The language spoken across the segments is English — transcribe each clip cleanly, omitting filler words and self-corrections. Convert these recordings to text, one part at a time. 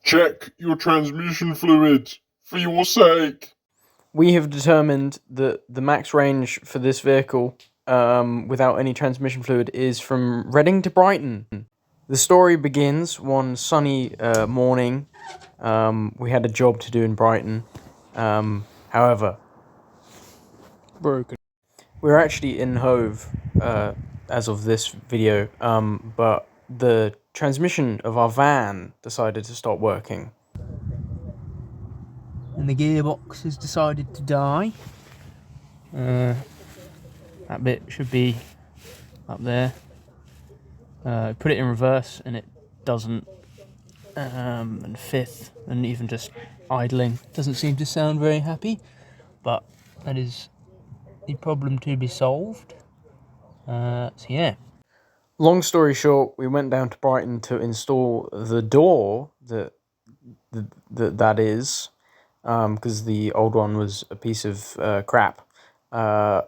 Check your transmission fluid, for your sake. We have determined that the max range for this vehicle, without any transmission fluid, is from Reading to Brighton. The story begins one sunny morning. We had a job to do in Brighton. However, broken. We're actually in Hove as of this video, but the transmission of our van decided to stop working. And the gearbox has decided to die. That bit should be up there. Put it in reverse and it doesn't. And fifth, and even just idling doesn't seem to sound very happy, but that is the problem to be solved. So yeah. Long story short, we went down to Brighton to install the door that is, because the old one was a piece of crap. The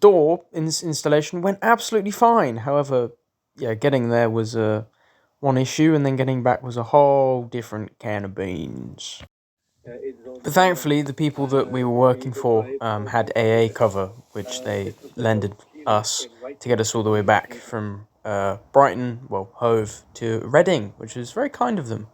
door installation went absolutely fine. However, yeah, getting there was one issue, and then getting back was a whole different can of beans. But thankfully, the people that we were working for had AA cover, which they lended us to get us all the way back from Brighton, well, Hove, to Reading, which was very kind of them.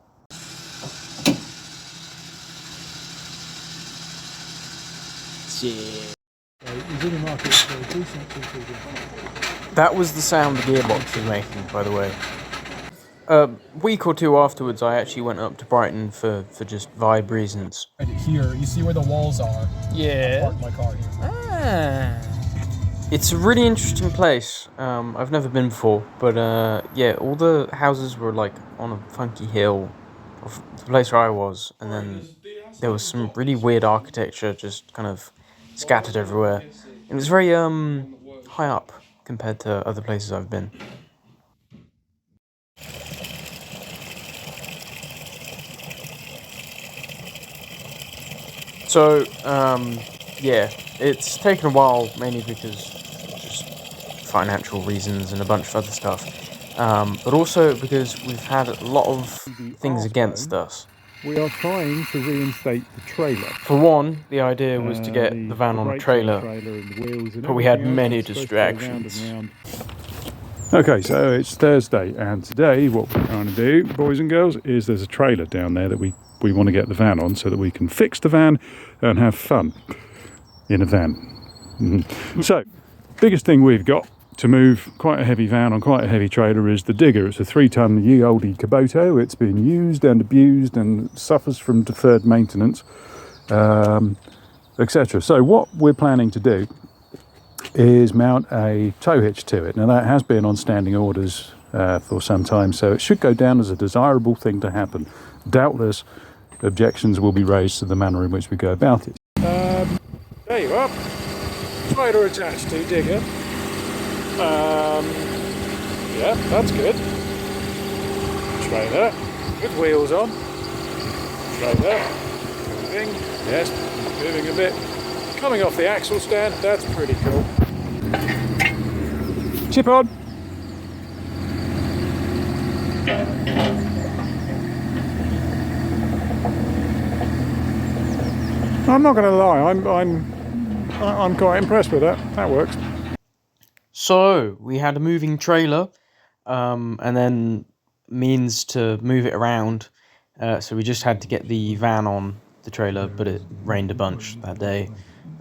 That was the sound the gearbox was making, by the way. A week or two afterwards, I actually went up to Brighton for just vibe reasons. Right here, you see where the walls are? Yeah. I parked my car here. It's a really interesting place. I've never been before, but yeah, all the houses were like on a funky hill of the place where I was, and then there was some really weird architecture just kind of scattered everywhere. It was very high up compared to other places I've been. So, yeah, it's taken a while, mainly because just financial reasons and a bunch of other stuff, but also because we've had a lot of things against us. We are trying to reinstate the trailer. For one, the idea was to get the van on a trailer, but we had many distractions. Okay, so it's Thursday, and today what we're trying to do, boys and girls, is there's a trailer down there that we want to get the van on so that we can fix the van and have fun in a van. So, biggest thing we've got to move quite a heavy van on quite a heavy trailer is the digger. It's a 3-ton ye olde Kubota. It's been used and abused and suffers from deferred maintenance, etc. So what we're planning to do is mount a tow hitch to it. Now that has been on standing orders for some time, so it should go down as a desirable thing to happen. Doubtless objections will be raised to the manner in which we go about it. There you are, trailer attached to digger. Yeah, that's good. Trailer with wheels on. Trailer moving, yes, moving a bit. Coming off the axle stand, that's pretty cool. Chip on. I'm not going to lie, I'm quite impressed with that. That works. So we had a moving trailer, and then means to move it around. So we just had to get the van on the trailer, but it rained a bunch that day.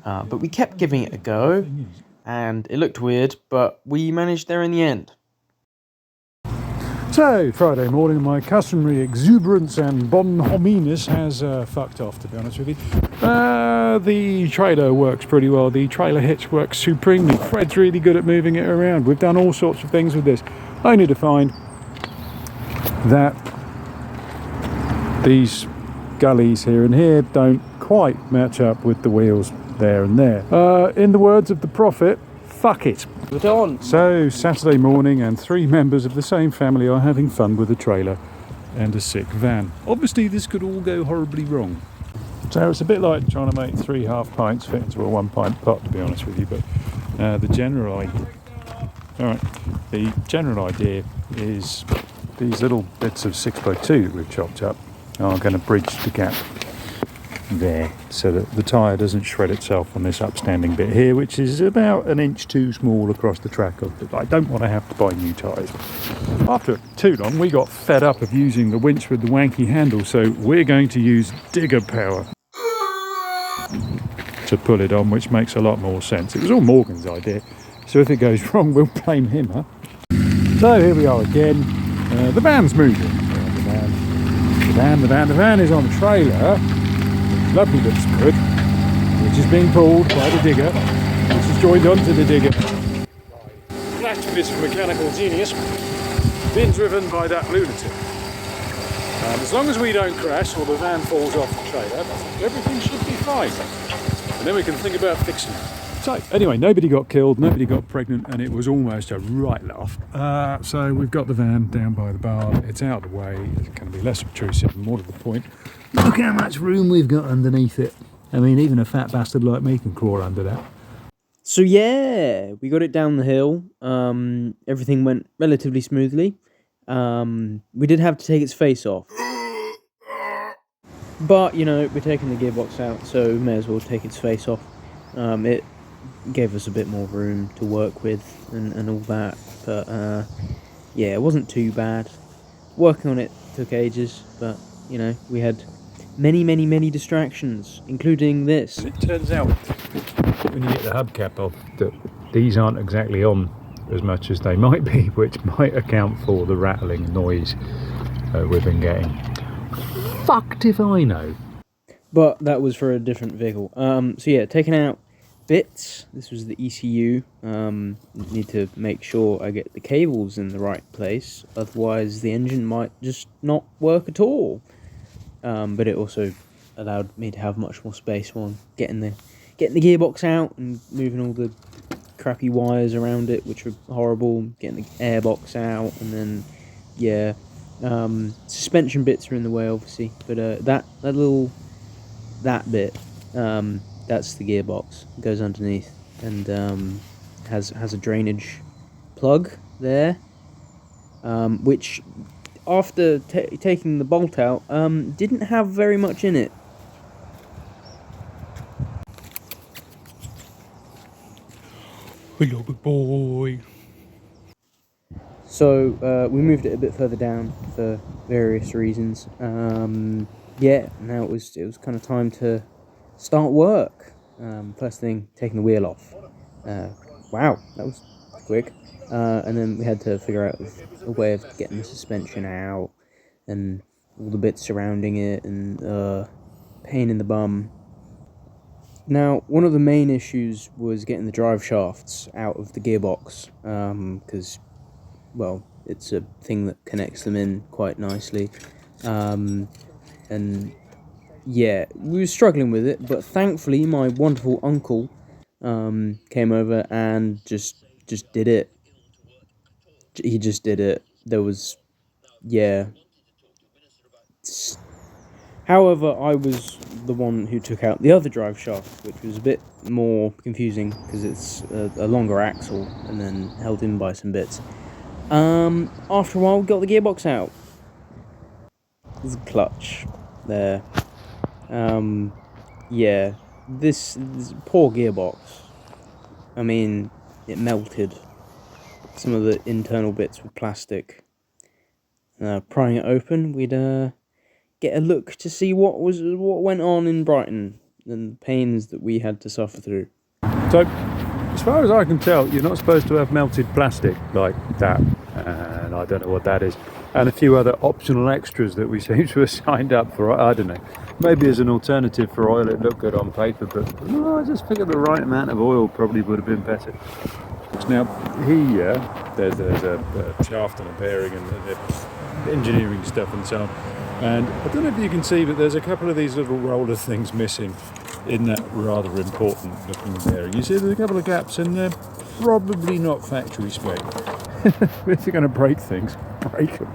But we kept giving it a go, and it looked weird, but we managed there in the end. So, Friday morning, my customary exuberance and bonhominess has fucked off, to be honest with you. The trailer works pretty well. The trailer hitch works supremely. Fred's really good at moving it around. We've done all sorts of things with this, only to find that these gullies here and here don't quite match up with the wheels there and there. In the words of the prophet, fuck it. So, Saturday morning, and 3 members of the same family are having fun with a trailer and a sick van. Obviously, this could all go horribly wrong. So, it's a bit like trying to make 3 half pints fit into a 1 pint pot, to be honest with you, but the general idea is these little bits of 6x2 that we've chopped up. are going to bridge the gap there so that the tyre doesn't shred itself on this upstanding bit here, which is about an inch too small across the track. I don't want to have to buy new tyres. After too long we got fed up of using the winch with the wanky handle, so we're going to use digger power to pull it on, which makes a lot more sense. It was all Morgan's idea, so if it goes wrong we'll blame him, huh? So here we are again. The van's moving. The van is on a trailer. Lovely bit of spread, which is being pulled by the digger, which is joined onto the digger. That bit of mechanical genius, being driven by that lunatic. As long as we don't crash or the van falls off the trailer, everything should be fine. And then we can think about fixing it. So anyway, nobody got killed, nobody got pregnant, and it was almost a right laugh. So we've got the van down by the barn. It's out of the way. It's going to be less obtrusive and more to the point. Look how much room we've got underneath it. I mean, even a fat bastard like me can crawl under that. So yeah, we got it down the hill. Everything went relatively smoothly. We did have to take its face off. But, you know, we're taking the gearbox out, so we may as well take its face off. It gave us a bit more room to work with and all that. But, yeah, it wasn't too bad. Working on it took ages, but, you know, we had many distractions, including this. And it turns out, when you get the hubcap off, that these aren't exactly on as much as they might be, which might account for the rattling noise we've been getting. Fucked if I know. But that was for a different vehicle. So yeah, taking out bits. This was the ECU. Need to make sure I get the cables in the right place, otherwise the engine might just not work at all. But it also allowed me to have much more space on getting the gearbox out and moving all the crappy wires around it, which were horrible. Getting the airbox out, and then yeah, suspension bits are in the way, obviously. But that bit, that's the gearbox. It goes underneath and has a drainage plug there, which, after taking the bolt out, didn't have very much in it. Hello, big boy. So we moved it a bit further down for various reasons. Yeah, now it was kind of time to start work. First thing, taking the wheel off. Wow, that was quick. And then we had to figure out a way of getting the suspension out and all the bits surrounding it, and pain in the bum. Now, one of the main issues was getting the drive shafts out of the gearbox, because, well, it's a thing that connects them in quite nicely. And yeah, we were struggling with it, but thankfully my wonderful uncle came over and just did it. He just did it. There was, yeah. However, I was the one who took out the other drive shaft, which was a bit more confusing because it's a longer axle and then held in by some bits. After a while, we got the gearbox out. There's a clutch there. Yeah, this poor gearbox. I mean, it melted. Some of the internal bits were plastic. Prying it open, we'd get a look to see what went on in Brighton and the pains that we had to suffer through. So, as far as I can tell, you're not supposed to have melted plastic like that, and I don't know what that is, and a few other optional extras that we seem to have signed up for. I don't know. Maybe as an alternative for oil, it looked good on paper, but I just figured the right amount of oil probably would have been better. Now here, there's a shaft and a bearing and engineering stuff and so on. And I don't know if you can see, but there's a couple of these little roller things missing in that rather important looking bearing. You see there's a couple of gaps in there, probably not factory spec. If you're going to break things, break them.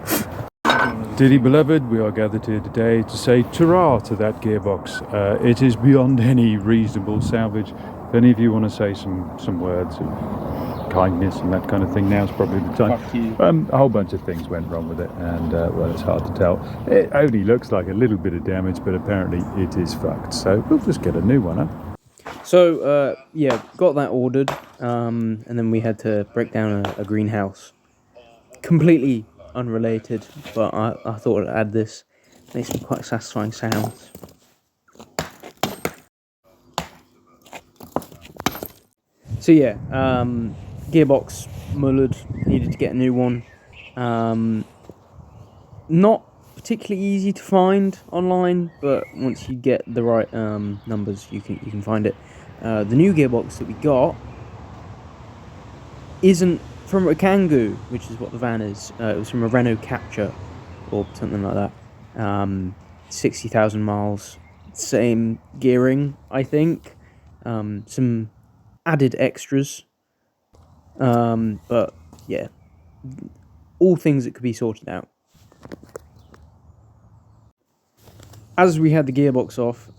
Dearly beloved, we are gathered here today to say ta-ra to that gearbox. It is beyond any reasonable salvage. If any of you want to say some words of kindness and that kind of thing. Now's probably the time. Fuck you. A whole bunch of things went wrong with it, and well, it's hard to tell. It only looks like a little bit of damage, but apparently it is fucked. So we'll just get a new one, huh? So, yeah, got that ordered, and then we had to break down a greenhouse. Completely unrelated, but I thought I'd add this. Makes some quite satisfying sounds. So yeah, gearbox mullered, needed to get a new one. Not particularly easy to find online, but once you get the right numbers, you can find it. The new gearbox that we got isn't from a Kangoo, which is what the van is. It was from a Renault Capture or something like that. 60,000 miles, same gearing, I think. Some added extras, but yeah, all things that could be sorted out. As we had the gearbox off,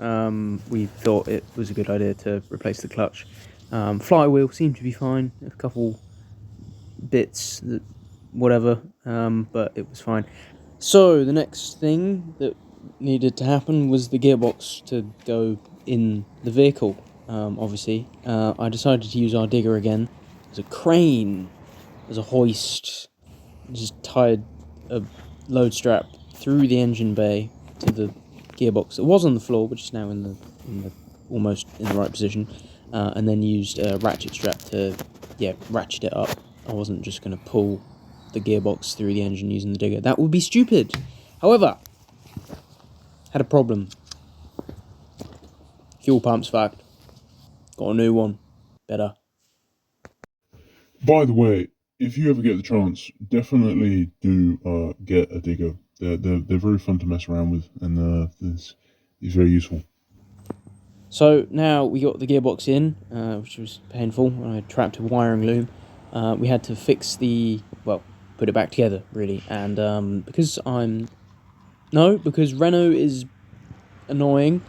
we thought it was a good idea to replace the clutch. Flywheel seemed to be fine, a couple bits, whatever, but it was fine. So the next thing that needed to happen was the gearbox to go in the vehicle. Obviously, I decided to use our digger again as a crane, as a hoist. Just tied a load strap through the engine bay to the gearbox that was on the floor, which is now in the almost in the right position, and then used a ratchet strap to ratchet it up. I wasn't just going to pull the gearbox through the engine using the digger. That would be stupid. However, had a problem. Fuel pump's fucked. Got a new one. Better. By the way, if you ever get the chance, definitely do get a digger. They're very fun to mess around with, and it's very useful. So now we got the gearbox in, which was painful. I trapped a wiring loom. We had to fix put it back together, really. And because Renault is annoying,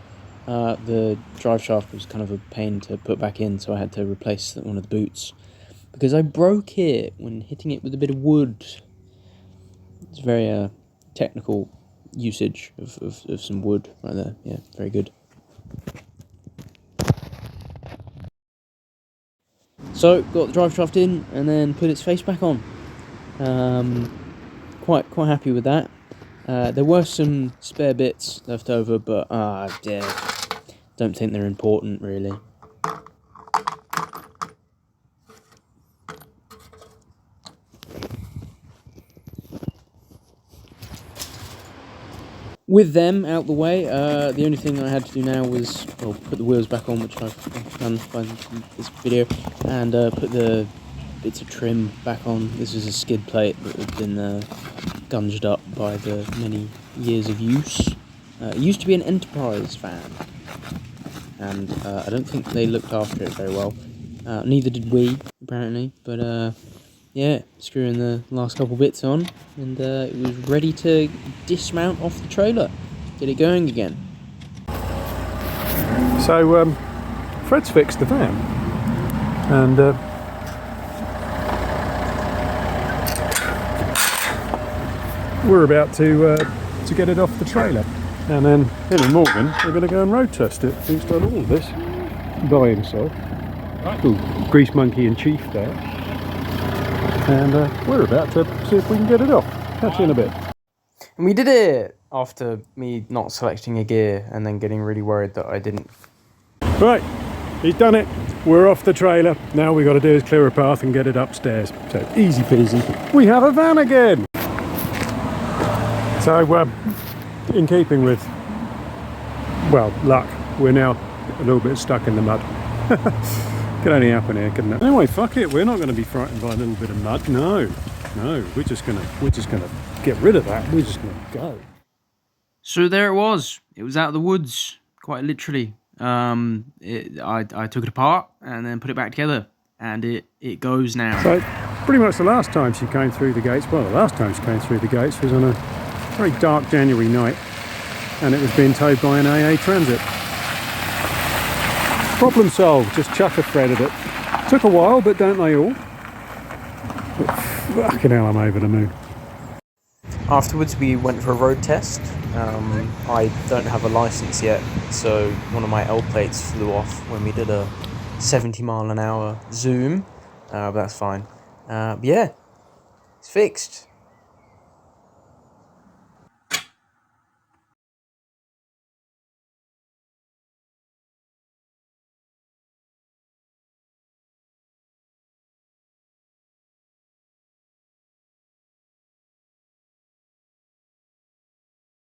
the drive shaft was kind of a pain to put back in, so I had to replace one of the boots. Because I broke it when hitting it with a bit of wood. It's very technical usage of some wood right there. Yeah, very good. So, got the drive shaft in and then put its face back on. Quite happy with that. There were some spare bits left over, but don't think they're important really. With them out the way, the only thing I had to do now was put the wheels back on, which I've done by this video, and put the bits of trim back on. This is a skid plate that had been gunged up by the many years of use. It used to be an Enterprise van, and I don't think they looked after it very well. Neither did we, apparently, but yeah, screwing the last couple bits on, and it was ready to dismount off the trailer, get it going again. So Fred's fixed the van, and we're about to get it off the trailer, and then him and Morgan are going to go and road test it. He's done all of this by himself. Ooh, Grease Monkey and Chief there. And we're about to see if we can get it off. Catch you in a bit. And we did it after me not selecting a gear and then getting really worried that I didn't. Right, he's done it. We're off the trailer. Now we've got to do is clear a path and get it upstairs. So easy peasy. We have a van again. So in keeping with, well, luck, we're now a little bit stuck in the mud. Could only happen here, couldn't it? Anyway, fuck it. We're not going to be frightened by a little bit of mud. No. We're just gonna get rid of that. We're just gonna go. So there it was. It was out of the woods, quite literally. I took it apart and then put it back together, and it goes now. So pretty much the last time she came through the gates. Well, the last time she came through the gates was on a very dark January night, and it was being towed by an AA Transit. Problem solved, just chuck a thread at it. Took a while, but don't they all? Fucking hell, I'm over the moon. Afterwards, we went for a road test. I don't have a license yet, so one of my L plates flew off when we did a 70 mile an hour zoom, but that's fine. Yeah, it's fixed.